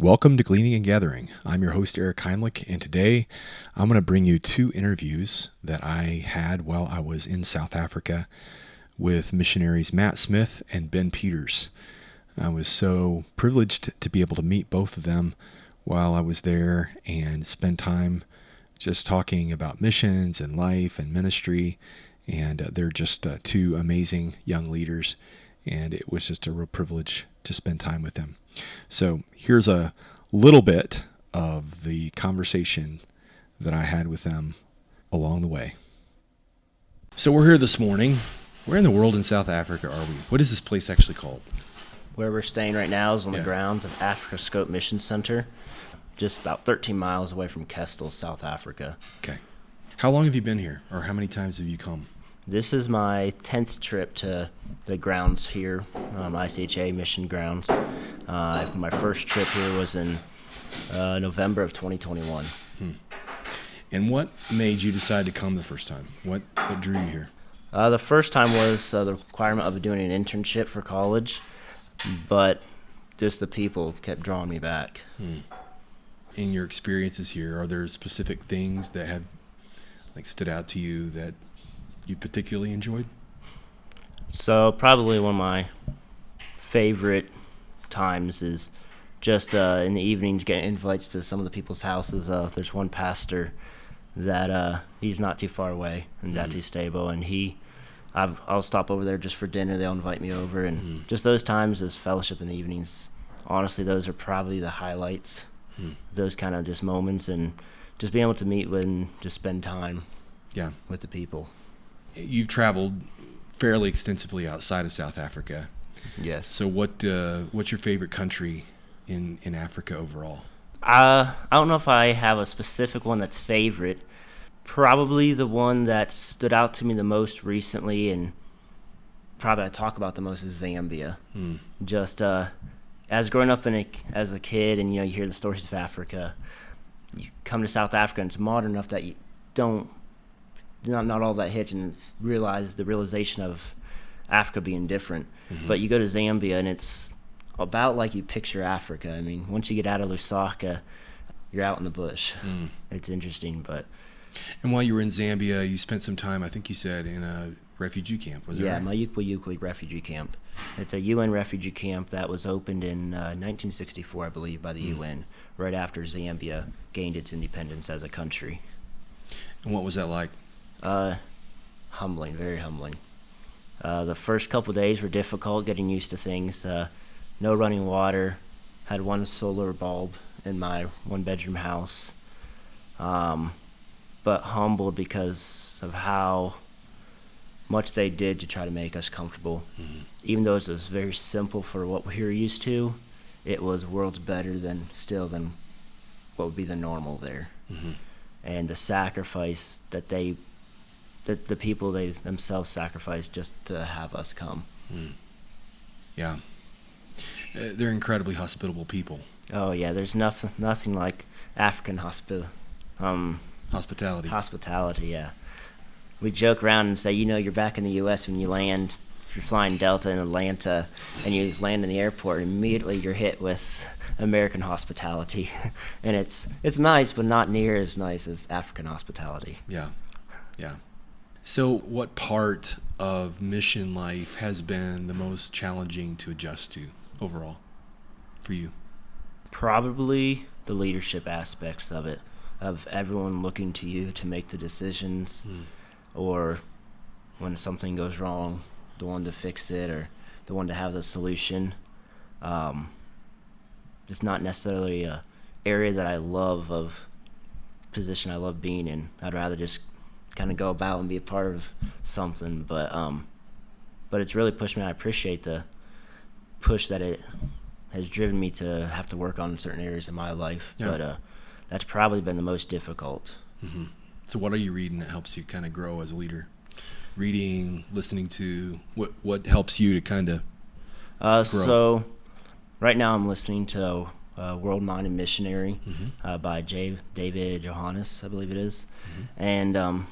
Welcome to Gleaning and Gathering. I'm your host, Eric Heinlich, and today I'm going to bring you two interviews that I had while I was in South Africa with missionaries Matt Smith and Ben Peters. I was so privileged to be able to meet both of them while I was there and spend time just talking about missions and life and ministry, and they're just two amazing young leaders, and it was just a real privilege to spend time with them. So here's a little bit of the conversation that I had with them along the way. So we're here this morning. Where in the world in South Africa are we? What is this place actually called? Where we're staying right now is on the grounds of Africa Scope Mission Center, just about 13 miles away from Kestel, South Africa. Okay. How long have you been here, or how many times have you come? This is my 10th trip to the grounds here, ICHA mission grounds. My first trip here was in November of 2021. And what made you decide to come the first time? What drew you here? The first time was the requirement of doing an internship for college, but just the people kept drawing me back. In your experiences here, are there specific things that have stood out to you that you particularly enjoyed? So probably one of my favorite times is just in the evenings getting invites to some of the people's houses. There's one pastor that he's not too far away in Dati Stable, and I'll stop over there just for dinner. They'll invite me over, and just those times as fellowship in the evenings, honestly, those are probably the highlights. Those kind of just moments, and just being able to meet and just spend time with the people. You've traveled fairly extensively outside of South Africa. Yes. So what's your favorite country in Africa overall? I don't know if I have a specific one that's favorite. Probably the one that stood out to me the most recently, and probably I talk about the most, is Zambia. Just as growing up as a kid, and you hear the stories of Africa, you come to South Africa and it's modern enough that you not all that hits and realize the realization of Africa being different. But you go to Zambia and it's about like you picture Africa. I mean, once you get out of Lusaka, you're out in the bush. It's interesting, but. And while you were in Zambia, you spent some time, I think you said, in a refugee camp, was it right? Mayukwa refugee camp. It's a UN refugee camp that was opened in 1964, I believe, by the UN, right after Zambia gained its independence as a country. And what was that like? Humbling, very humbling. The first couple of days were difficult, getting used to things. No running water. Had one solar bulb in my one-bedroom house. But humbled because of how much they did to try to make us comfortable. Even though it was very simple for what we're used to, it was worlds better than what would be the normal there. And the sacrifice that the people they themselves sacrificed just to have us come. Yeah. They're incredibly hospitable people. Oh yeah, there's nothing like African hospitality. Hospitality, yeah. We joke around and say, you're back in the U.S. when you land. If you're flying Delta in Atlanta and you land in the airport, immediately you're hit with American hospitality. And it's nice, but not near as nice as African hospitality. Yeah. So what part of mission life has been the most challenging to adjust to overall for you? Probably the leadership aspects of it, of everyone looking to you to make the decisions, or when something goes wrong, the one to fix it or the one to have the solution. It's not necessarily a area that I love, of position I love being in. I'd rather just kind of go about and be a part of something, but it's really pushed me. I appreciate the push that it has driven me to have to work on certain areas of my life, but that's probably been the most difficult. So what are you reading that helps you kind of grow as a leader? Reading, listening to, what helps you to kind of grow? So right now I'm listening to World-Minded Missionary by David Johannes, I believe it is. And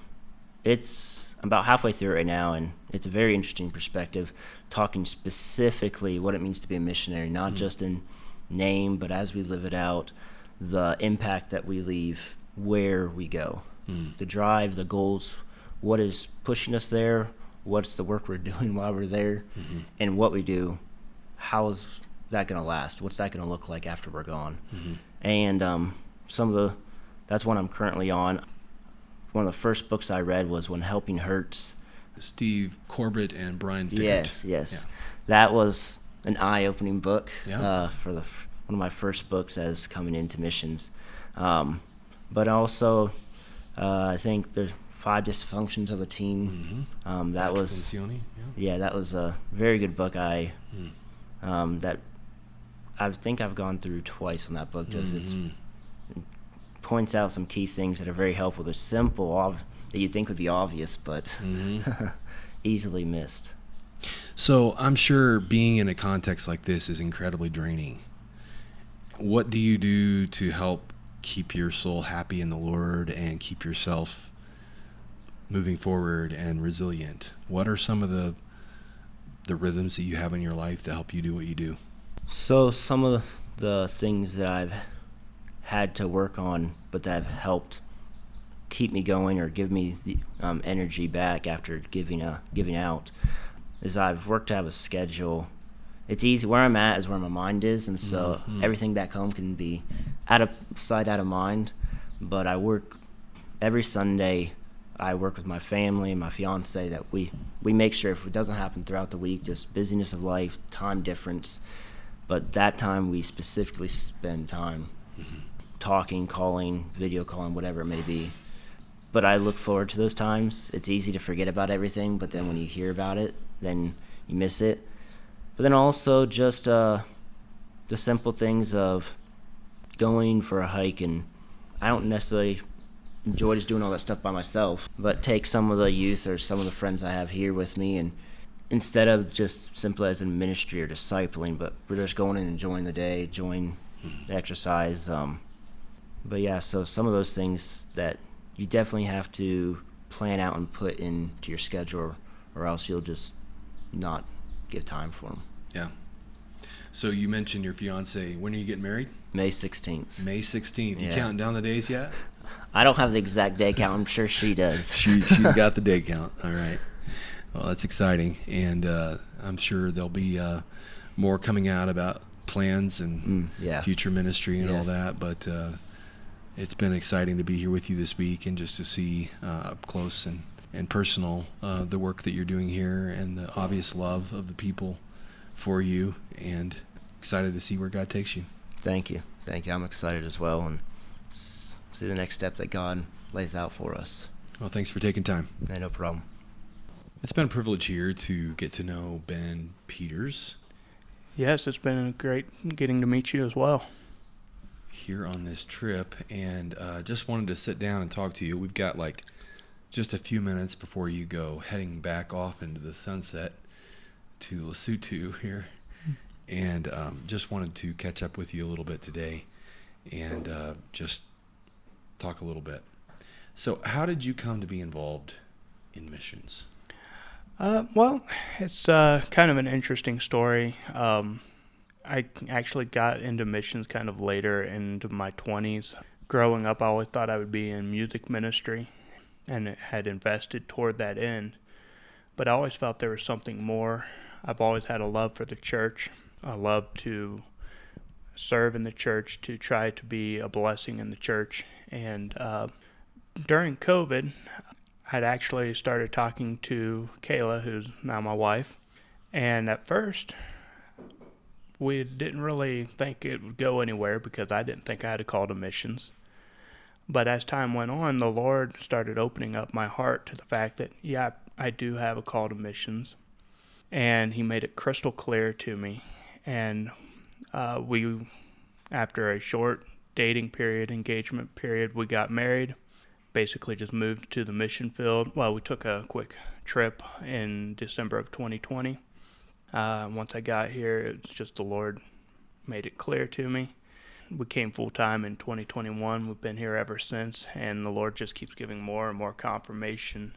it's about halfway through it right now, and it's a very interesting perspective, talking specifically what it means to be a missionary, not just in name, but as we live it out, the impact that we leave where we go. The drive, the goals, what is pushing us there, what's the work we're doing while we're there, and what we do, how is that going to last? What's that going to look like after we're gone? And that's one I'm currently on. One of the first books I read was When Helping Hurts. Steve Corbett and Brian Figgett. Yes. Yeah. That was an eye-opening book for one of my first books as coming into missions. But also, I think there's 5 Dysfunctions of a Team. That was that was a very good book. That I think I've gone through twice on that book. Just it points out some key things that are very helpful. They're simple, that you'd think would be obvious, but easily missed. So I'm sure being in a context like this is incredibly draining. What do you do to help keep your soul happy in the Lord and keep yourself moving forward and resilient? What are some of the rhythms that you have in your life that help you do what you do? So some of the things that I've had to work on, but that have helped keep me going or give me the energy back after giving out, is I've worked to have a schedule. It's easy. Where I'm at is where my mind is, and so everything back home can be out of sight, out of mind. But I work every Sunday. I work with my family and my fiance that we make sure if it doesn't happen throughout the week, just busyness of life, time difference, but that time we specifically spend time talking, calling, video calling, whatever it may be. But I look forward to those times. It's easy to forget about everything, but then when you hear about it, then you miss it. But then also just the simple things of going for a hike, and I don't necessarily enjoy just doing all that stuff by myself, but take some of the youth or some of the friends I have here with me, and instead of just simply as in ministry or discipling, but we're just going and enjoying the day, enjoying the exercise. But yeah, so some of those things that you definitely have to plan out and put into your schedule, or else you'll just not give time for them. Yeah. So you mentioned your fiance. When are you getting married? May 16th. May 16th. You Yeah. counting down the days yet? I don't have the exact day count. I'm sure she does. She's got the day count. All right. Well, that's exciting. And I'm sure there'll be more coming out about plans and future ministry and all that. But it's been exciting to be here with you this week and just to see up close and personal the work that you're doing here and the obvious love of the people for you, and excited to see where God takes you. Thank you. I'm excited as well, and see the next step that God lays out for us. Well, thanks for taking time. Yeah, no problem. It's been a privilege here to get to know Ben Peters. Yes, it's been great getting to meet you as well. Here on this trip, and just wanted to sit down and talk to you. We've got just a few minutes before you go heading back off into the sunset to Lesotho here, and just wanted to catch up with you a little bit today and just talk a little bit. So how did you come to be involved in missions? Well, it's kind of an interesting story. I actually got into missions kind of later into my 20s. Growing up, I always thought I would be in music ministry and had invested toward that end. But I always felt there was something more. I've always had a love for the church. I love to serve in the church, to try to be a blessing in the church. And during COVID, I'd actually started talking to Kayla, who's now my wife. And at first, we didn't really think it would go anywhere because I didn't think I had a call to missions. But as time went on, the Lord started opening up my heart to the fact that, yeah, I do have a call to missions. And He made it crystal clear to me. And we, after a short dating period, engagement period, we got married. Basically just moved to the mission field. Well, we took a quick trip in December of 2020. Once I got here, it's just the Lord made it clear to me. We came full-time in 2021. We've been here ever since, and the Lord just keeps giving more and more confirmation.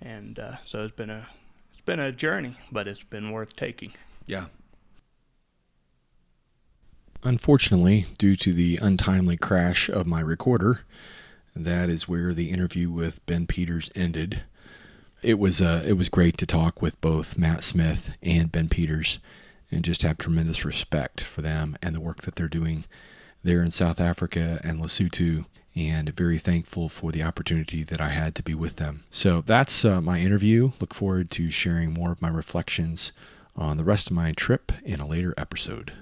And so it's been a journey, but it's been worth taking. Yeah. Unfortunately, due to the untimely crash of my recorder, that is where the interview with Ben Peters ended. It was great to talk with both Matt Smith and Ben Peters and just have tremendous respect for them and the work that they're doing there in South Africa and Lesotho, and very thankful for the opportunity that I had to be with them. So that's my interview. Look forward to sharing more of my reflections on the rest of my trip in a later episode.